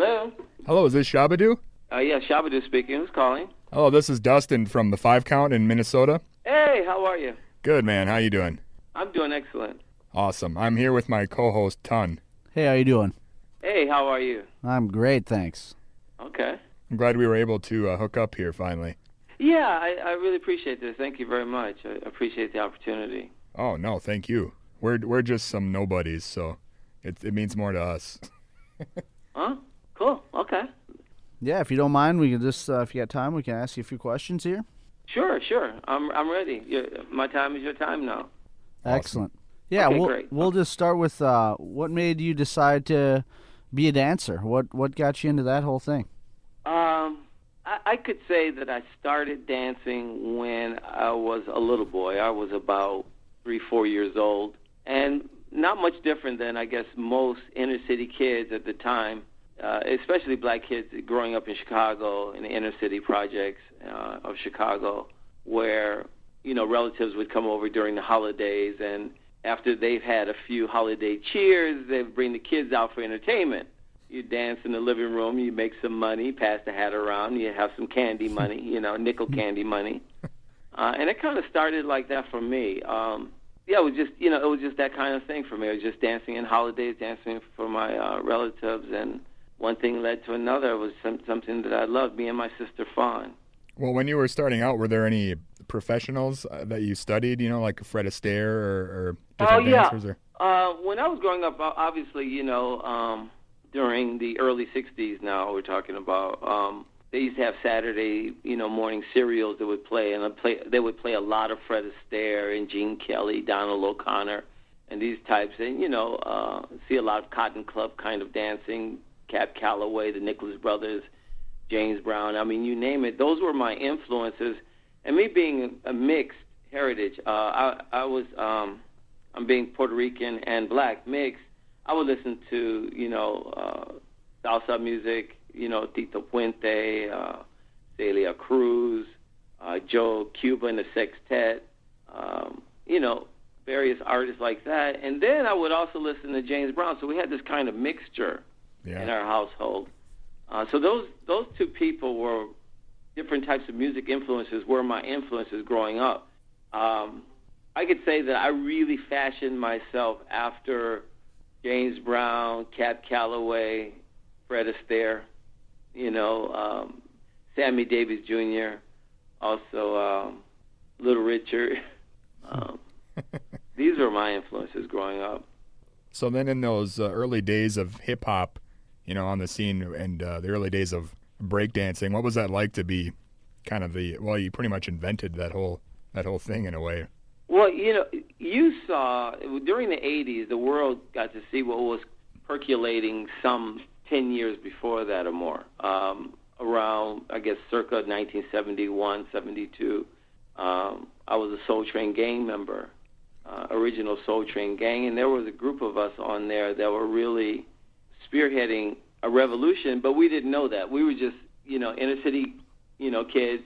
Hello? Hello, is this Shabba Doo? Yeah, Shabba Doo speaking. Who's calling? Hello, this is Dustin from the 5 Count in Minnesota. Hey, how are you? Good, man. How you doing? I'm doing excellent. Awesome. I'm here with my co-host, Ton. Hey, how you doing? Hey, how are you? I'm great, thanks. Okay. I'm glad we were able to hook up here finally. Yeah, I really appreciate this. Thank you very much. I appreciate the opportunity. Oh, no, thank you. We're just some nobodies, so it means more to us. Huh? Cool. Okay. Yeah, if you don't mind, we can just, if you got time, we can ask you a few questions here. Sure. I'm ready. My time is your time now. Awesome. Excellent. Yeah, Okay, we'll great. we'll just start with what made you decide to be a dancer? What got you into that whole thing? I could say that I started dancing when I was a little boy. I was about 3-4 years old, and not much different than, I guess, most inner-city kids at the time, especially black kids growing up in Chicago, in the inner-city projects of Chicago, where, relatives would come over during the holidays, and after they've had a few holiday cheers, they'd bring the kids out for entertainment. You dance in the living room, you make some money, pass the hat around, you have some candy money, nickel candy money. And it kind of started like that for me. It was just that kind of thing for me. It was just dancing in holidays, dancing for my relatives, and one thing led to another. It was something that I loved, me and my sister Fawn. Well, when you were starting out, were there any professionals that you studied, like Fred Astaire or different dancers? When I was growing up, obviously, during the early 60s now we're talking about, they used to have Saturday, morning serials that would play, and they would play a lot of Fred Astaire and Gene Kelly, Donald O'Connor, and these types, and, see a lot of Cotton Club kind of dancing, Cab Calloway, the Nicholas Brothers, James Brown. I mean, you name it. Those were my influences. And me being a mixed heritage, I'm being Puerto Rican and black mixed. I would listen to, salsa music, Tito Puente, Celia Cruz, Joe Cuba and the Sextet, various artists like that. And then I would also listen to James Brown. So we had this kind of mixture in our household. So those two people were different types of music influences, were my influences growing up. I could say that I really fashioned myself after James Brown, Cab Calloway, Fred Astaire, Sammy Davis Jr., also Little Richard. These were my influences growing up. So then in those early days of hip-hop, on the scene, and the early days of breakdancing, what was that like to be kind of you pretty much invented that whole thing in a way? Well, you saw, during the 80s, the world got to see what was percolating some 10 years before that or more, around, I guess, circa 1971, 72. I was a Soul Train gang member, original Soul Train gang, and there was a group of us on there that were really spearheading a revolution, but we didn't know that. We were just, inner city, kids,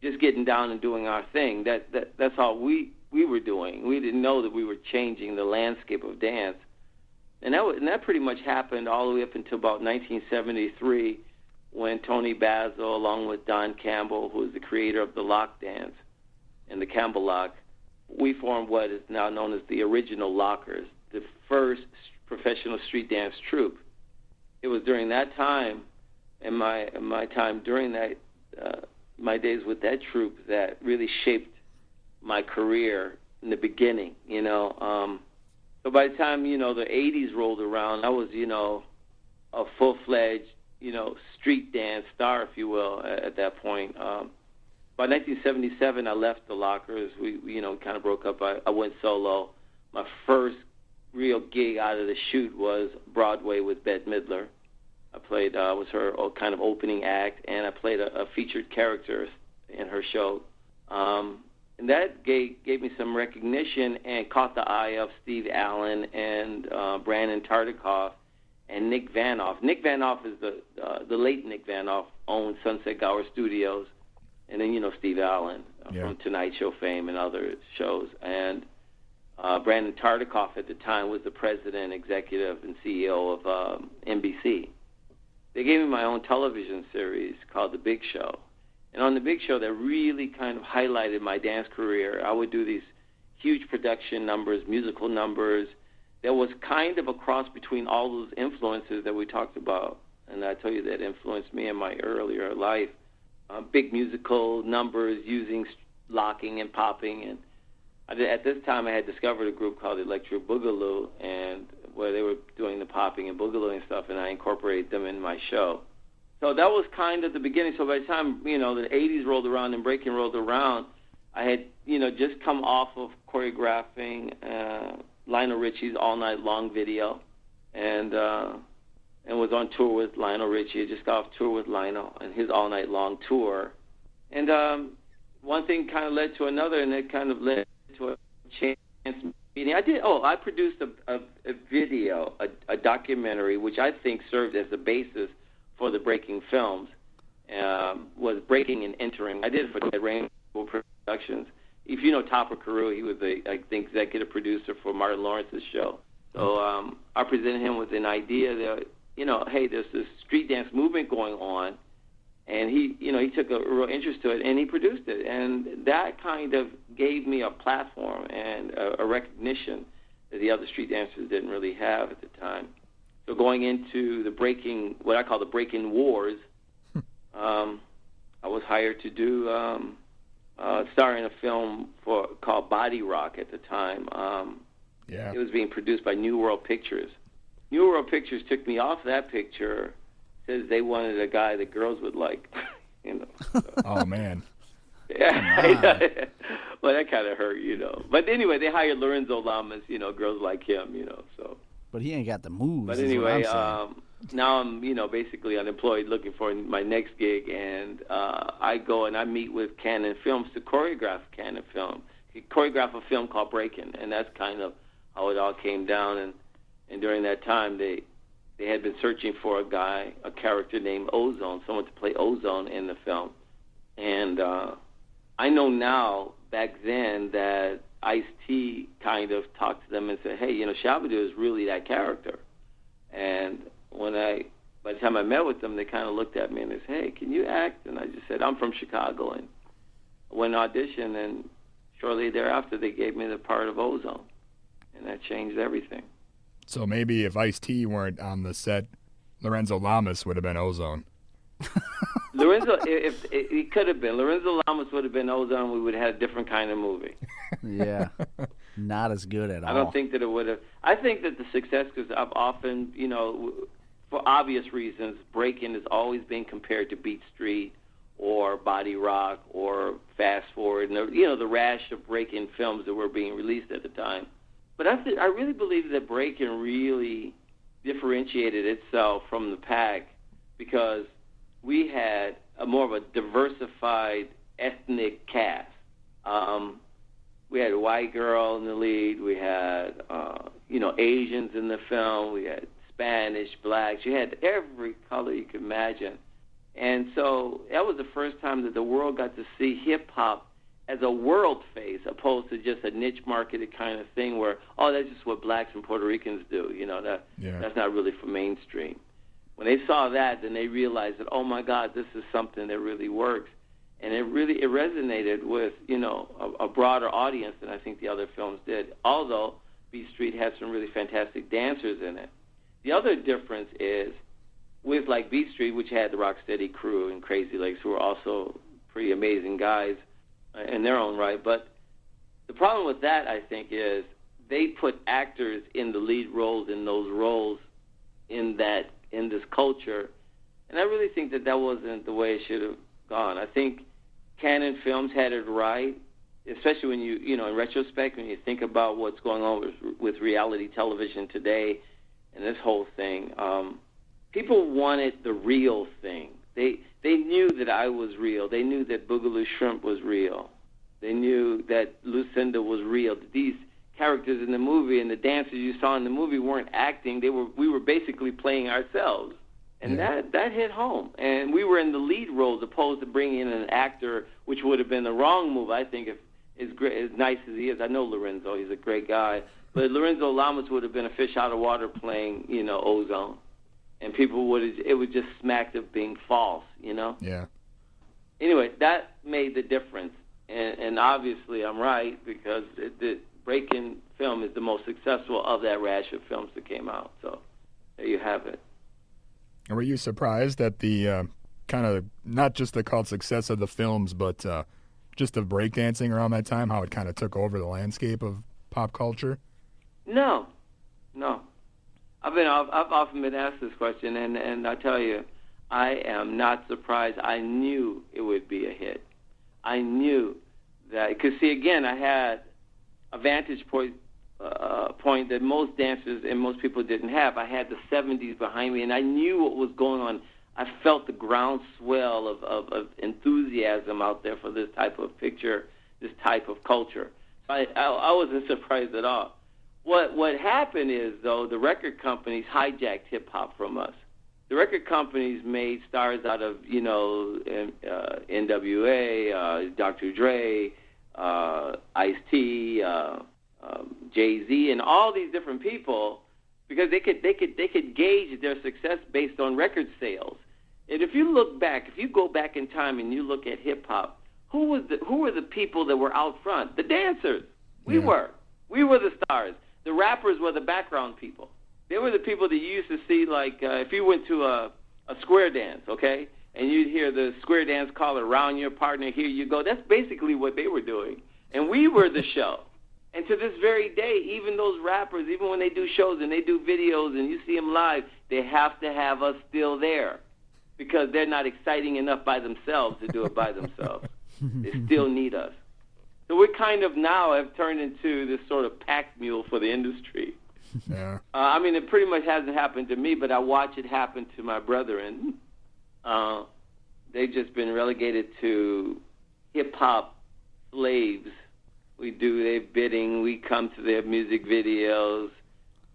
just getting down and doing our thing. That's all we were doing. We didn't know that we were changing the landscape of dance. And that pretty much happened all the way up until about 1973, when Tony Basil, along with Don Campbell, who is the creator of the Lock Dance and the Campbell Lock, we formed what is now known as the Original Lockers, the first professional street dance troupe. It was during that time, and my time during that, my days with that troupe, that really shaped my career in the beginning. So by the time the 80s rolled around, I was a full-fledged street dance star, if you will, at that point. By 1977, I left the Lockers. We kind of broke up. I went solo. My first real gig out of the chute was Broadway with Bette Midler. I played, was her kind of opening act, and I played a featured character in her show. And that gave me some recognition and caught the eye of Steve Allen and Brandon Tartikoff and Nick Vanoff. Nick Vanoff is the late Nick Vanoff owned Sunset Gower Studios, and then Steve Allen from Tonight Show fame and other shows. And Brandon Tartikoff at the time was the president, executive, and CEO of NBC. they gave me my own television series called The Big Show. And on The Big Show, that really kind of highlighted my dance career. I would do these huge production numbers, musical numbers. There was kind of a cross between all those influences that we talked about. And I tell you that influenced me in my earlier life. Big musical numbers using locking and popping. And at this time, I had discovered a group called Electric Boogaloo, and where they were doing the popping and boogaloo and stuff, and I incorporated them in my show. So that was kind of the beginning. So by the time, the 80s rolled around and breaking rolled around, I had, just come off of choreographing Lionel Richie's All Night Long video, and was on tour with Lionel Richie. I just got off tour with Lionel and his All Night Long tour. And one thing kind of led to another, and it kind of led to a chance meeting. I produced a video, a documentary, which I think served as the basis for the Breaking films, was Breaking and Entering. I did it for Rainbow Productions. If you know Topper Carew, he was the executive producer for Martin Lawrence's show. So I presented him with an idea that, hey, there's this street dance movement going on, and he took a real interest to it, and he produced it. And that kind of gave me a platform and a recognition that the other street dancers didn't really have at the time. So going into the breaking, what I call the Breaking Wars, I was hired to do, star in a film called Body Rock at the time. It was being produced by New World Pictures. New World Pictures took me off that picture, says they wanted a guy that girls would like, So. Oh, man. Yeah. Well, that kind of hurt, But anyway, they hired Lorenzo Lamas, girls like him, so. But he ain't got the moves. But anyway, now I'm, basically unemployed looking for my next gig, and I go and I meet with Canon Films to choreograph a film called Breakin, and that's kind of how it all came down. And during that time, they had been searching for a character named Ozone, someone to play Ozone in the film. And I know now, back then, that Ice-T kind of talked to them and said, hey, Shabba Doo is really that character. And by the time I met with them, they kind of looked at me and they said, hey, can you act? And I just said, I'm from Chicago. And I went and auditioned, and shortly thereafter, they gave me the part of Ozone. And that changed everything. So maybe if Ice-T weren't on the set, Lorenzo Lamas would have been Ozone. Lorenzo, if it could have been. Lorenzo Lamas would have been Ozone. We would have had a different kind of movie. Yeah, not as good at all. I don't think that it would have. I think that the success, because I've often, for obvious reasons, Breakin' has always been compared to Beat Street or Body Rock or Fast Forward, and the rash of Breakin' films that were being released at the time. But I really believe that Breakin' really differentiated itself from the pack because we had more of a diversified ethnic cast. We had a white girl in the lead. We had, Asians in the film. We had Spanish, blacks. You had every color you could imagine. And so that was the first time that the world got to see hip-hop as a world face, opposed to just a niche marketed kind of thing where, that's just what blacks and Puerto Ricans do. That's not really for mainstream. When they saw that, then they realized that, oh my God, this is something that really works. And it resonated with, a broader audience than I think the other films did, although Beat Street had some really fantastic dancers in it. The other difference is with like Beat Street, which had the Rocksteady crew and Crazy Legs, who were also pretty amazing guys in their own right. But the problem with that, I think, is they put actors in the lead roles in those roles in this culture. And I really think that wasn't the way it should have gone. I think Canon Films had it right, especially when in retrospect, when you think about what's going on with reality television today and this whole thing. People wanted the real thing. They knew that I was real. They knew that Boogaloo Shrimp was real. They knew that Lucinda was real. These characters in the movie and the dancers you saw in the movie weren't acting. We were basically playing ourselves. And that hit home. And we were in the lead roles opposed to bringing in an actor, which would have been the wrong move, I think, if as nice as he is. I know Lorenzo. He's a great guy. But Lorenzo Lamas would have been a fish out of water playing, Ozone. and it would just smack of being false, you know? Yeah. Anyway, that made the difference. And obviously I'm right, because the Breakin film is the most successful of that rash of films that came out. So there you have it. And were you surprised at the kind of, not just the cult success of the films, but just of breakdancing around that time, how it kind of took over the landscape of pop culture? No. I've often been asked this question, and I tell you, I am not surprised. I knew it would be a hit. I knew that, because see, again, I had a vantage point that most dancers and most people didn't have. I had the 70s behind me, and I knew what was going on. I felt the groundswell of enthusiasm out there for this type of picture, this type of culture. So I wasn't surprised at all. What happened is, though, the record companies hijacked hip-hop from us. The record companies made stars out of, NWA, Dr. Dre, Ice-T, Jay-Z, and all these different people, because they could gauge their success based on record sales. And if you go back in time and you look at hip-hop, who were the people that were out front? The dancers. We were the stars. The rappers were the background people. They were the people that you used to see, like, if you went to a square dance, okay, and you'd hear the square dance caller, "Round your partner, here you go." That's basically what they were doing. And we were the show. And to this very day, even those rappers, even when they do shows and they do videos and you see them live, they have to have us still there, because they're not exciting enough by themselves to do it by themselves. They still need us. So we kind of now have turned into this sort of pack mule for the industry. Yeah. It pretty much hasn't happened to me, but I watch it happen to my brethren. They've just been relegated to hip-hop slaves. We do their bidding. We come to their music videos.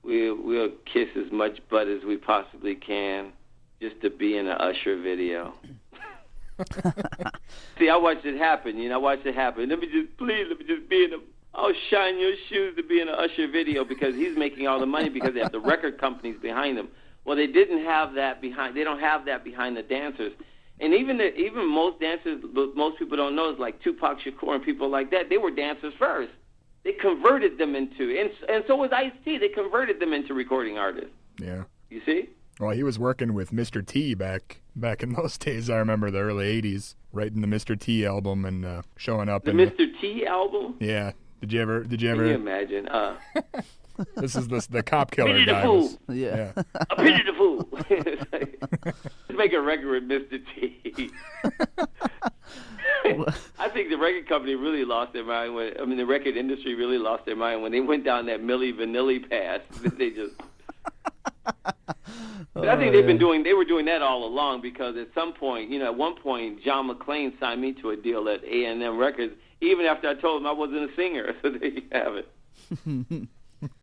We'll kiss as much butt as we possibly can just to be in an Usher video. See, I watched it happen. I watched it happen. Let me just be in a... I'll shine your shoes to be in an Usher video, because he's making all the money because they have the record companies behind them. Well, they didn't have that behind. They don't have that behind the dancers. And even most dancers, most people don't know, is like Tupac Shakur and people like that. They were dancers first. They converted them into, and so was Ice-T. They converted them into recording artists. Yeah. You see? Well, he was working with Mr. T back in those days. I remember the early '80s, writing the Mr. T album and showing up. The Mr. T album? Yeah. Did you ever? Can you imagine? This is the cop killer Pity guy. the fool. Yeah. I pity the fool. Let's make a record with Mr. T. I think the record company really lost their mind the record industry really lost their mind when they went down that Milli Vanilli path. They just... I think they were doing that all along, because at some point, at one point, John McClane signed me to a deal at A&M Records, even after I told him I wasn't a singer. So there you have it.